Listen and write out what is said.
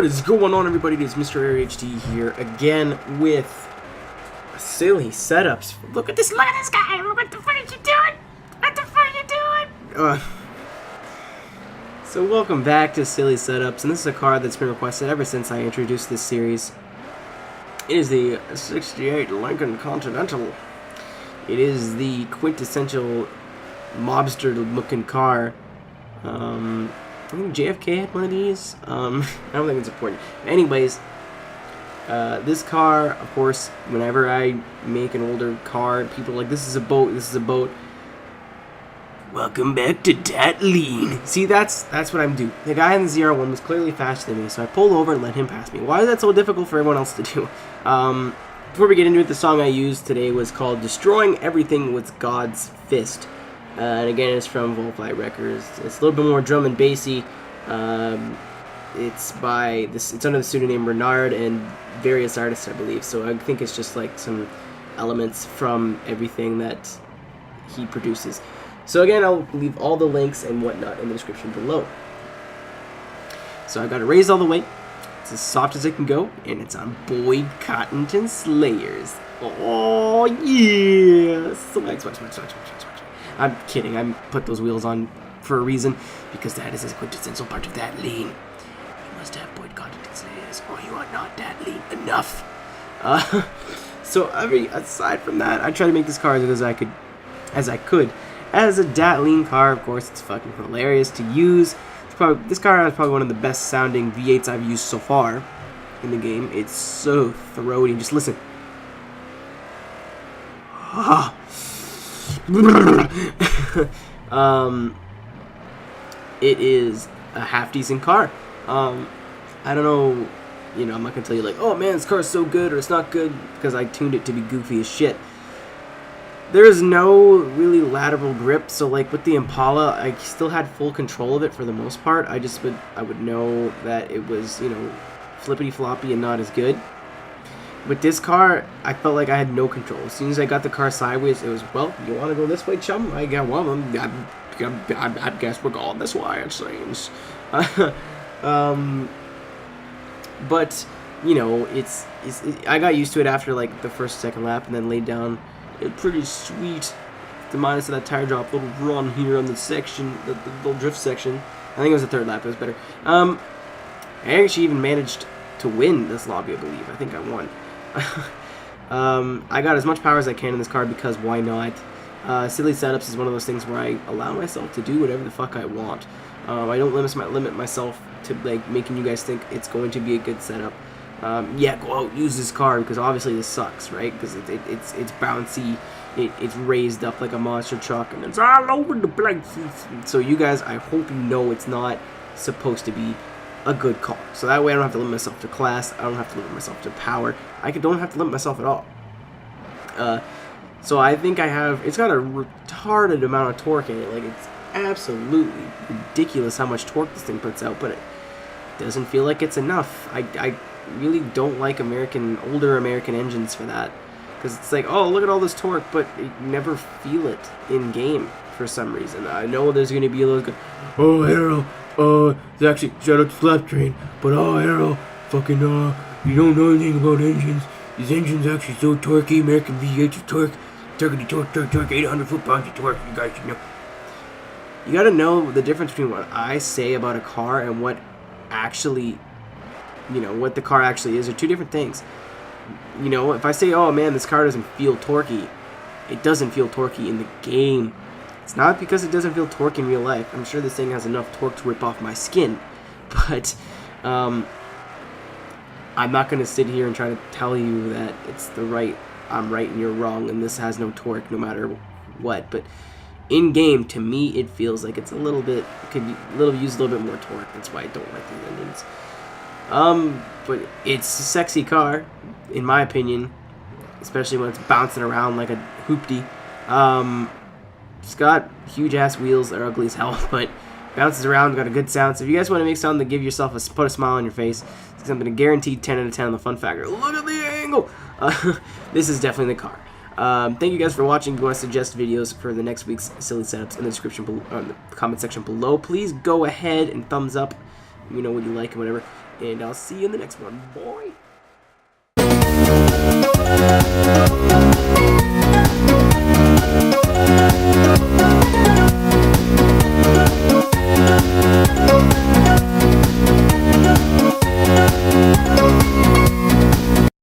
What is going on, everybody? It is MrAeroHD here again with silly setups. Look at this guy! What the fuck are you doing? What the fuck are you doing? So welcome back to Silly Setups, and this is a car that's been requested ever since I introduced this series. It is the 68 Lincoln Continental. It is the quintessential mobster-looking car. I think JFK had one of these. I don't think it's important. Anyways, this car, of course, whenever I make an older car, people are like, this is a boat, this is a boat. Welcome back to that lean. See, that's what I'm doing. The guy in the ZR1 was clearly faster than me, so I pulled over and let him pass me. Why is that so difficult for everyone else to do? Before we get into it, the song I used today was called Destroying Everything with God's Fist. And again, it's from Volfly Records. It's a little bit more drum and bassy. It's under the pseudonym Renard and various artists, I believe. So I think it's just like some elements from everything that he produces. So again, I'll leave all the links and whatnot in the description below. So I got it raised all the way. It's as soft as it can go, and it's on Boyd Cottonton Slayers. Oh yeah! Swag. I'm kidding. I put those wheels on for a reason, because that is a quintessential part of that lean. You must have Boyd Cottonton Slayers, or you are not that lean enough. So aside from that, I try to make this car as good as I could. As a dat lean car, of course, it's fucking hilarious to use. This car is probably one of the best sounding V8s I've used so far in the game. It's so throaty. Just listen. It is a half decent car. I don't know, I'm not gonna tell you like, oh man, this car is so good or it's not good, because I tuned it to be goofy as shit. There is no really lateral grip, so like with the Impala, I still had full control of it for the most part. I would know that it was, flippity floppy and not as good. With this car, I felt like I had no control. As soon as I got the car sideways, it was, well, you want to go this way, chum? I got one of them. I guess we're going this way, it seems. But, I got used to it after, like, the first, second lap, and then laid down a pretty sweet, the minus of that tire drop, little run here on the section, the little drift section. I think it was the third lap, it was better. I actually even managed to win this lobby, I believe. I think I won. I got as much power as I can in this car, because why not? Silly Setups is one of those things where I allow myself to do whatever the fuck I want. I don't limit myself to like making you guys think it's going to be a good setup. Yeah, go out, use this car, because obviously this sucks, right? Because it's bouncy, it's raised up like a monster truck, and it's all over the place. So you guys, I hope you know it's not supposed to be a good car. So that way I don't have to limit myself to class, I don't have to limit myself to power, I don't have to limit myself at all. So I think it's got a retarded amount of torque in it. Like, it's absolutely ridiculous how much torque this thing puts out, but it doesn't feel like it's enough. I really don't like older American engines for that, because it's like, oh, look at all this torque, but you never feel it in game for some reason. I know there's going to be a little, oh, Aero, it's actually, shout out to Slap Train, but oh, Aero, fucking, you don't know anything about engines. These engines are actually so torquey. American V8s are torque, 800 foot-pounds of torque. You guys should know. You gotta know the difference between what I say about a car and what actually, what the car actually is. Are two different things. If I say, oh man, this car doesn't feel torquey, it doesn't feel torquey in the game. It's not because it doesn't feel torque in real life. I'm sure this thing has enough torque to rip off my skin, but I'm not going to sit here and try to tell you that I'm right and you're wrong, and this has no torque no matter what. But in game, to me, it feels like it's could use a little bit more torque. That's why I don't like these engines. But it's a sexy car, in my opinion, especially when it's bouncing around like a hoopty. It's got huge ass wheels, they're ugly as hell, but bounces around, got a good sound. So if you guys want to make something to give yourself put a smile on your face, I'm going to guarantee 10 out of 10 on the fun factor. Look at the angle! This is definitely the car. Thank you guys for watching. If you want to suggest videos for the next week's silly setups in the description below, in the comment section below, please go ahead and thumbs up you know what you like and whatever. And I'll see you in the next one. Bye.